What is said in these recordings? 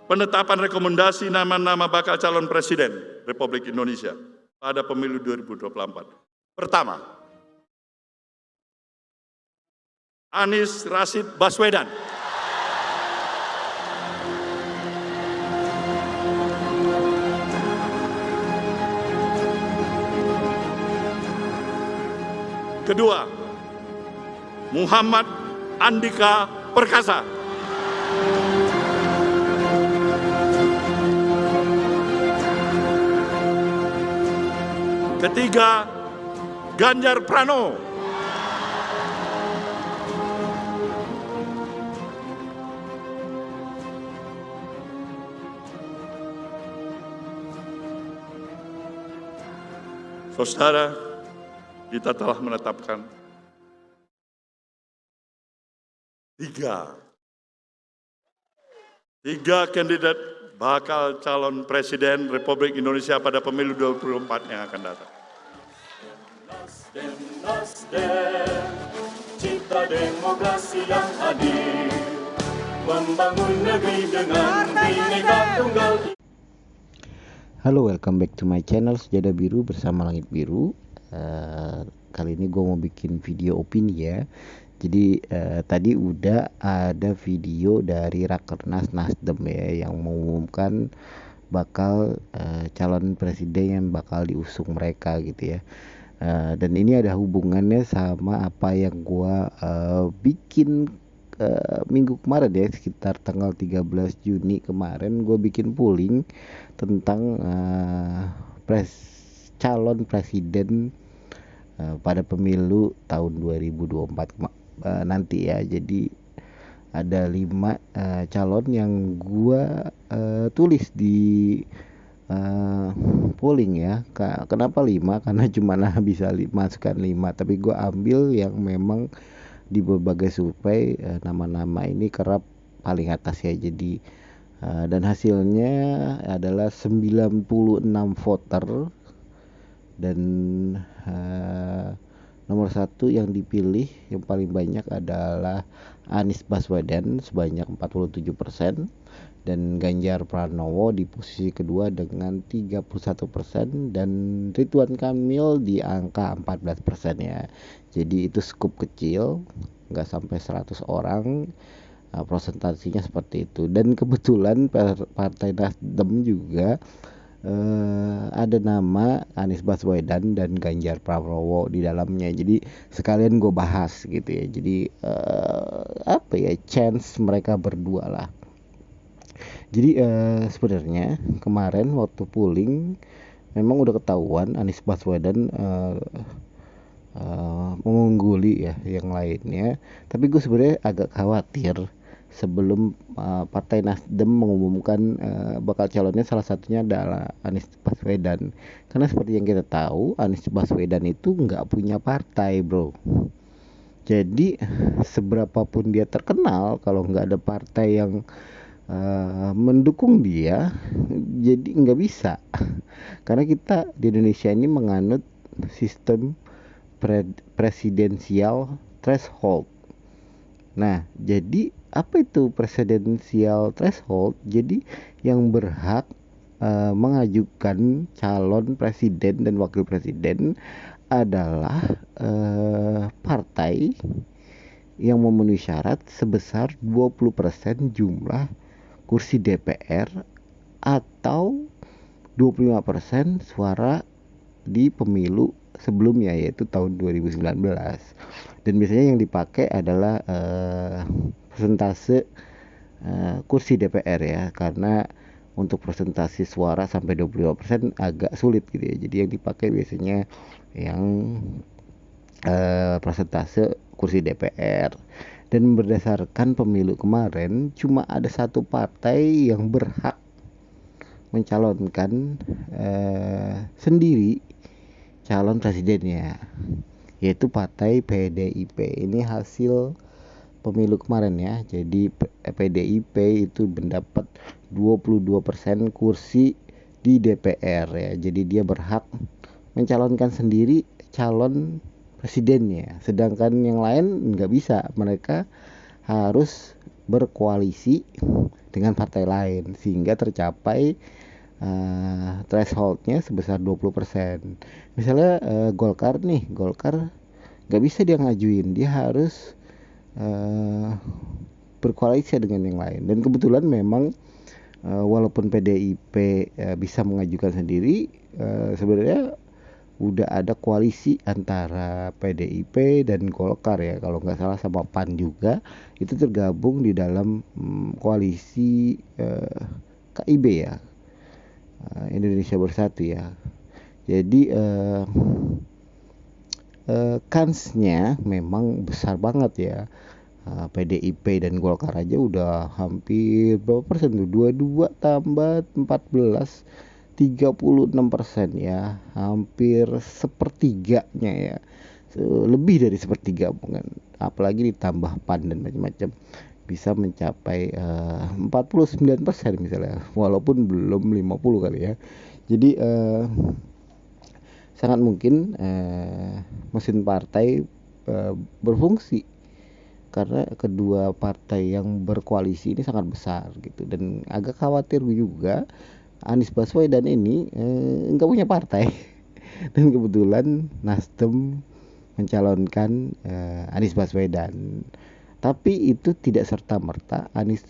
penetapan rekomendasi nama-nama bakal calon presiden Republik Indonesia pada pemilu 2024. Pertama, Anies Rashid Baswedan. Kedua, Muhammad Andika Perkasa. Ketiga, Ganjar Pranowo. Saudara, kita telah menetapkan tiga kandidat bakal calon presiden Republik Indonesia pada pemilu 2024 yang akan datang. Nasdem, cipta demokrasi yang adil, membangun negeri dengan Bhinneka Tunggal Ika. Halo, welcome back to my channel Sejadah Biru bersama Langit Biru. Kali ini gue mau bikin video opini ya. Jadi tadi udah ada video dari Rakernas Nasdem ya, yang mengumumkan bakal calon presiden yang bakal diusung mereka gitu ya. Dan ini ada hubungannya sama apa yang gue bikin minggu kemarin ya, sekitar tanggal 13 Juni kemarin gue bikin polling tentang calon presiden pada pemilu tahun 2024 nanti ya. Jadi ada 5 calon yang gua tulis di polling ya. Kenapa 5? Karena cuma bisa masukkan 5, tapi gua ambil yang memang di berbagai survei nama-nama ini kerap paling atas ya. Jadi dan hasilnya adalah 96 voter, dan nomor 1 yang dipilih yang paling banyak adalah Anies Baswedan sebanyak 47%, dan Ganjar Pranowo di posisi kedua dengan 31%, dan Ridwan Kamil di angka 14% ya. Jadi itu skup kecil, nggak sampai 100 orang. Presentasinya seperti itu. Dan kebetulan Partai Nasdem juga ada nama Anies Baswedan dan Ganjar Pranowo di dalamnya. Jadi sekalian gue bahas gitu ya. Jadi apa ya, chance mereka berdua lah. Jadi sebenarnya kemarin waktu polling memang udah ketahuan Anies Baswedan mengungguli ya yang lainnya. Tapi gue sebenarnya agak khawatir sebelum Partai Nasdem mengumumkan bakal calonnya, salah satunya adalah Anies Baswedan. Karena seperti yang kita tahu, Anies Baswedan itu nggak punya partai, bro. Jadi seberapapun dia terkenal, kalau nggak ada partai yang mendukung dia, jadi nggak bisa. Karena kita di Indonesia ini menganut sistem presidensial threshold. Nah, jadi apa itu presidensial threshold? Jadi yang berhak mengajukan calon presiden dan wakil presiden adalah partai yang memenuhi syarat sebesar 20% jumlah kursi DPR atau 25% suara di pemilu sebelumnya, yaitu tahun 2019. Dan biasanya yang dipakai adalah persentase kursi DPR ya, karena untuk presentasi suara sampai 25% agak sulit gitu ya. Jadi yang dipakai biasanya yang persentase kursi DPR. Dan berdasarkan pemilu kemarin, cuma ada satu partai yang berhak mencalonkan sendiri calon presidennya, yaitu partai PDIP. Ini hasil pemilu kemarin ya. Jadi PDIP itu mendapat 22% kursi di DPR ya. Jadi dia berhak mencalonkan sendiri calon presidennya. Sedangkan yang lain nggak bisa. Mereka harus berkoalisi dengan partai lain sehingga tercapai thresholdnya sebesar 20%. Misalnya Golkar nggak bisa dia ngajuin, dia harus berkoalisi dengan yang lain. Dan kebetulan memang walaupun PDIP bisa mengajukan sendiri, sebenarnya udah ada koalisi antara PDIP dan Golkar ya, kalau nggak salah sama PAN juga, itu tergabung di dalam koalisi KIB ya, Indonesia Bersatu ya. Jadi kansnya memang besar banget ya. PDIP dan Golkar aja udah hampir berapa persen tuh, 22 tambah 14 36% ya, hampir sepertiganya ya, lebih dari sepertiga mungkin, apalagi ditambah PAN dan macam-macam, bisa mencapai 49% misalnya, walaupun belum 50 kali ya. Jadi sangat mungkin mesin partai berfungsi karena kedua partai yang berkoalisi ini sangat besar gitu. Dan agak khawatir juga Anies Baswedan ini nggak punya partai dan kebetulan Nasdem mencalonkan Anies Baswedan, tapi itu tidak serta-merta Anies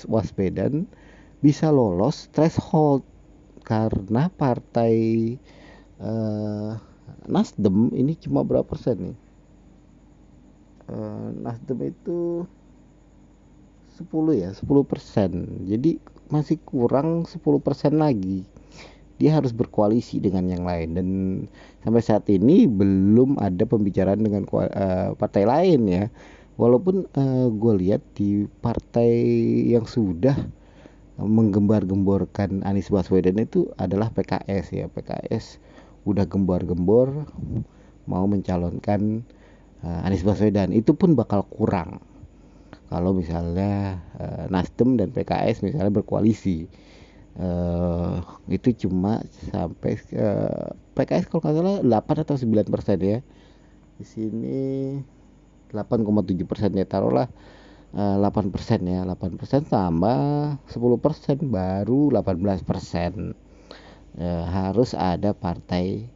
Baswedan bisa lolos threshold karena partai Nasdem ini cuma berapa persen nih? Nasdem itu 10%. Jadi masih kurang 10% lagi. Dia harus berkoalisi dengan yang lain, dan sampai saat ini belum ada pembicaraan dengan partai lain ya. Walaupun gue lihat di partai yang sudah menggembar-gemborkan Anies Baswedan itu adalah PKS ya. PKS udah gembar-gembor mau mencalonkan Anies Baswedan. Itu pun bakal kurang kalau misalnya Nasdem dan PKS misalnya berkoalisi. Itu cuma sampai PKS kalau nggak salah 8 atau 9% ya. Di sini 8,7% ya, taruhlah 8% ya. 8% tambah 10% baru 18%. Harus ada partai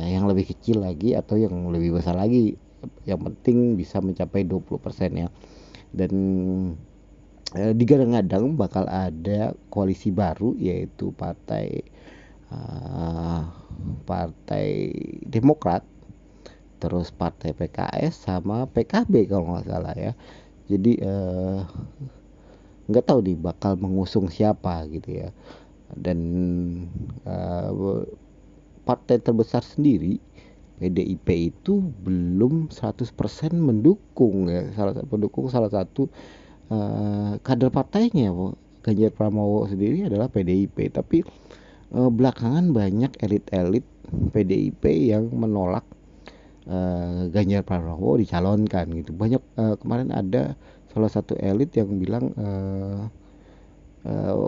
yang lebih kecil lagi atau yang lebih besar lagi, yang penting bisa mencapai 20% ya. Dan digadang-gadang bakal ada koalisi baru, yaitu partai Demokrat, terus partai PKS sama PKB kalau nggak salah ya. Jadi nggak tahu nih bakal mengusung siapa gitu ya. Dan partai terbesar sendiri PDIP itu belum 100% mendukung ya, salah satu kader partainya Ganjar Pranowo sendiri adalah PDIP. Tapi belakangan banyak elit-elit PDIP yang menolak Ganjar Pranowo dicalonkan gitu. Banyak kemarin ada salah satu elit yang bilang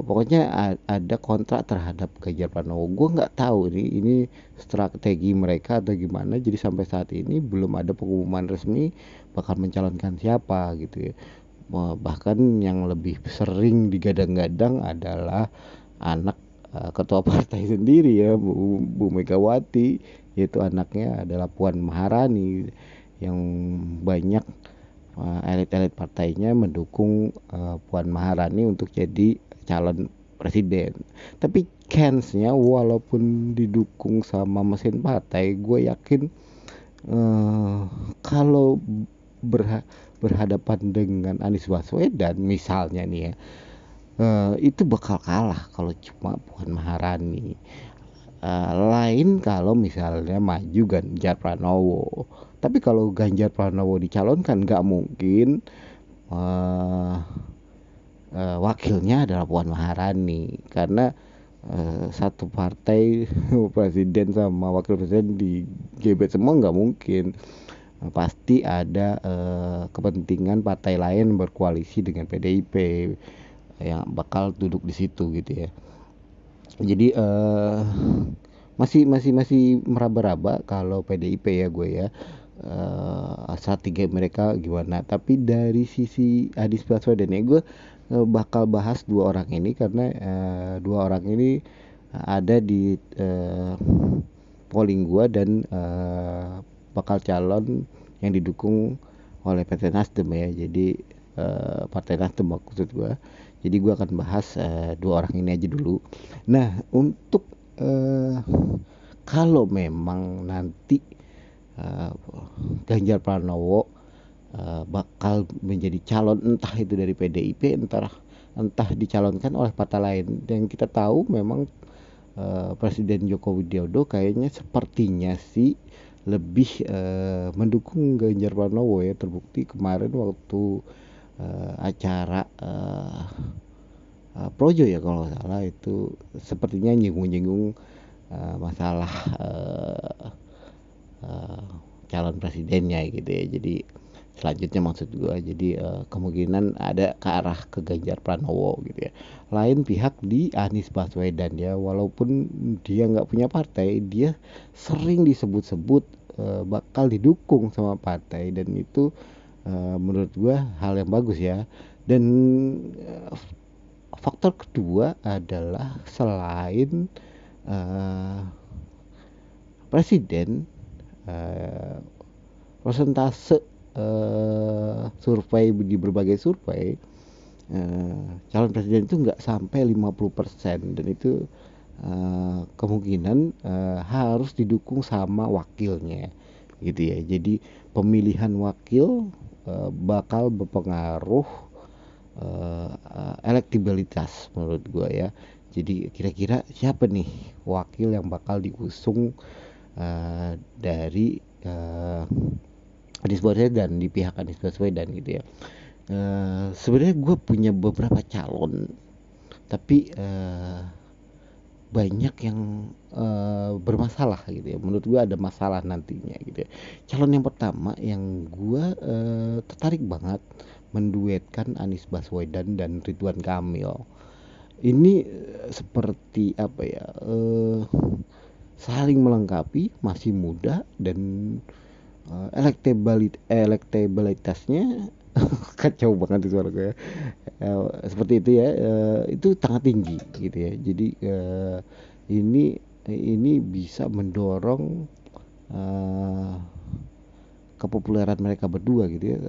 pokoknya ada kontrak terhadap Ganjar Pranowo. Gue nggak tahu ini strategi mereka atau gimana. Jadi sampai saat ini belum ada pengumuman resmi bakal mencalonkan siapa gitu ya. Bahkan yang lebih sering digadang-gadang adalah anak ketua partai sendiri ya, Bu Megawati, yaitu anaknya adalah Puan Maharani, yang banyak elit-elit partainya mendukung Puan Maharani untuk jadi calon presiden. Tapi kansnya walaupun didukung sama mesin partai, gue yakin kalau berhadapan dengan Anies Baswedan misalnya nih ya, itu bakal kalah kalau cuma Puan Maharani. Lain kalau misalnya maju Ganjar Pranowo. Tapi kalau Ganjar Pranowo dicalonkan, nggak mungkin wakilnya adalah Puan Maharani, karena satu partai presiden sama wakil presiden di gebet semua nggak mungkin. Pasti ada kepentingan partai lain berkoalisi dengan PDIP yang bakal duduk di situ gitu ya. Jadi masih meraba-raba kalau PDIP ya gue ya. strategi mereka gimana. Tapi dari sisi Anies Baswedan ya, gue bakal bahas dua orang ini karena dua orang ini ada di polling gue dan bakal calon yang didukung oleh Partai Nasdem ya. Jadi Partai Nasdem maksud gue. Jadi gue akan bahas dua orang ini aja dulu. Nah, untuk kalau memang nanti Ganjar Pranowo bakal menjadi calon, entah itu dari PDIP, entah dicalonkan oleh partai lain. Dan kita tahu memang Presiden Joko Widodo kayaknya sepertinya sih lebih mendukung Ganjar Pranowo ya. Terbukti kemarin waktu acara Projo ya kalau nggak salah, itu sepertinya nyinggung-nyinggung masalah calon presidennya gitu ya. Jadi selanjutnya maksud gue, jadi kemungkinan ada ke arah ke Ganjar Pranowo gitu ya. Lain pihak di Anies Baswedan ya, walaupun dia nggak punya partai, dia sering disebut-sebut bakal didukung sama partai, dan itu menurut gue hal yang bagus ya. Dan faktor kedua adalah selain presiden, persentase survei di berbagai survei calon presiden itu nggak sampai 50%, dan itu kemungkinan harus didukung sama wakilnya gitu ya. Jadi pemilihan wakil bakal berpengaruh elektabilitas menurut gue ya. Jadi kira-kira siapa nih wakil yang bakal diusung dari Anies Baswedan, di pihak Anies Baswedan gitu ya. Sebenarnya gue punya beberapa calon, tapi banyak yang bermasalah gitu ya. Menurut gue ada masalah nantinya gitu ya. Calon yang pertama yang gue tertarik banget menduetkan Anies Baswedan dan Ridwan Kamil. Ini seperti apa ya, saling melengkapi, masih muda, dan elektabilitasnya kacau banget itu suara gue. Seperti itu ya, itu sangat tinggi gitu ya. Jadi ini bisa mendorong kepopuleran mereka berdua gitu ya.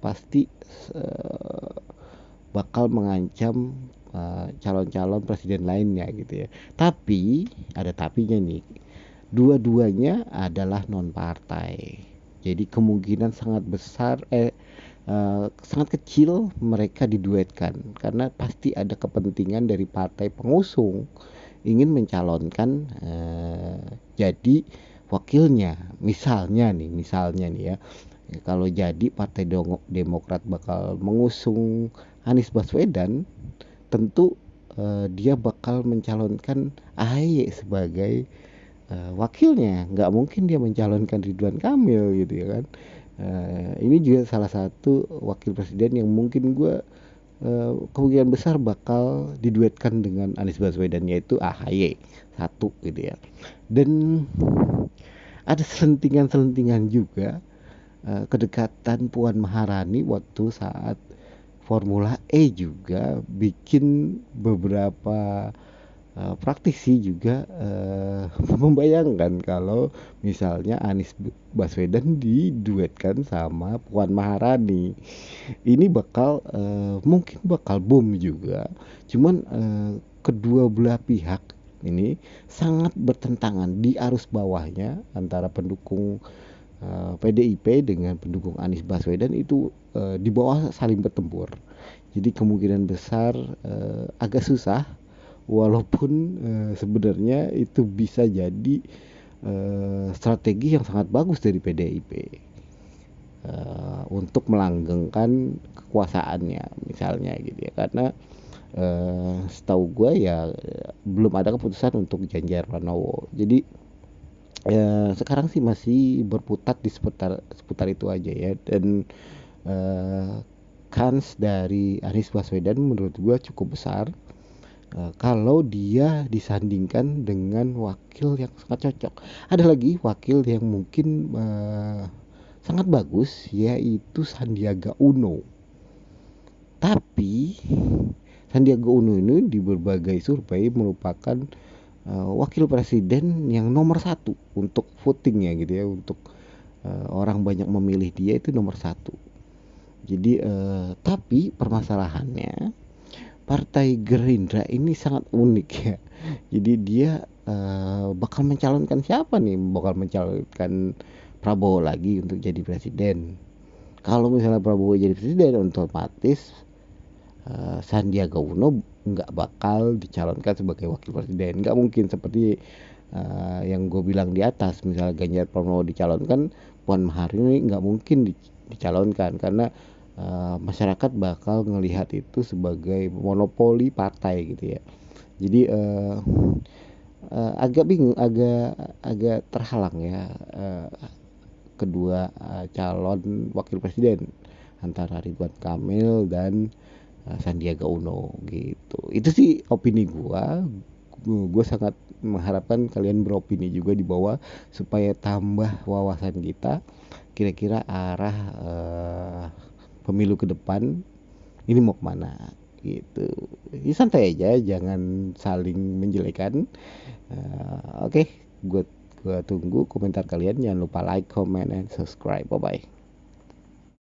Pasti bakal mengancam calon-calon presiden lainnya gitu ya. Tapi ada tapinya nih, dua-duanya adalah non partai. Jadi kemungkinan sangat besar sangat kecil mereka diduetkan, karena pasti ada kepentingan dari partai pengusung ingin mencalonkan jadi wakilnya. Misalnya nih ya, kalau jadi Partai Demokrat bakal mengusung Anies Baswedan, tentu dia bakal mencalonkan AHY sebagai wakilnya. Nggak mungkin dia mencalonkan Ridwan Kamil gitu ya kan. Ini juga salah satu wakil presiden yang mungkin gue kemungkinan besar bakal diduetkan dengan Anies Baswedan, yaitu AHY satu gitu ya. Dan ada selentingan juga kedekatan Puan Maharani waktu saat Formula E juga bikin beberapa praktisi juga membayangkan kalau misalnya Anies Baswedan diduetkan sama Puan Maharani. Ini mungkin bakal boom juga. Cuman kedua belah pihak ini sangat bertentangan di arus bawahnya, antara pendukung PDIP dengan pendukung Anies Baswedan itu di bawah saling bertempur. Jadi kemungkinan besar agak susah, walaupun sebenarnya itu bisa jadi strategi yang sangat bagus dari PDIP untuk melanggengkan kekuasaannya misalnya gitu ya. Karena setahu gue ya belum ada keputusan untuk Ganjar Pranowo. Jadi sekarang sih masih berputar di seputar itu aja ya. Dan kans dari Anies Baswedan menurut gue cukup besar kalau dia disandingkan dengan wakil yang sangat cocok. Ada lagi wakil yang mungkin sangat bagus, yaitu Sandiaga Uno. Tapi Sandiaga Uno ini di berbagai survei merupakan wakil presiden yang nomor satu untuk voting ya gitu ya, untuk orang banyak memilih dia itu nomor satu. Jadi tapi permasalahannya Partai Gerindra ini sangat unik ya. Jadi dia bakal mencalonkan siapa nih? Bakal mencalonkan Prabowo lagi untuk jadi presiden. Kalau misalnya Prabowo jadi presiden, otomatis Sandiaga Uno nggak bakal dicalonkan sebagai wakil presiden. Nggak mungkin seperti yang gue bilang di atas. Misalnya Ganjar Pranowo dicalonkan, Puan Maharani nggak mungkin dicalonkan karena masyarakat bakal ngelihat itu sebagai monopoli partai gitu ya. Jadi agak bingung, agak terhalang ya kedua calon wakil presiden antara Ridwan Kamil dan Sandiaga Uno gitu. Itu sih opini gua. Gue sangat mengharapkan kalian beropini juga di bawah supaya tambah wawasan kita kira-kira arah pemilu ke depan ini mau kemana gitu. Ya, santai aja, jangan saling menjelekan. Oke, gue tunggu komentar kalian. Jangan lupa like, comment, and subscribe. Bye bye.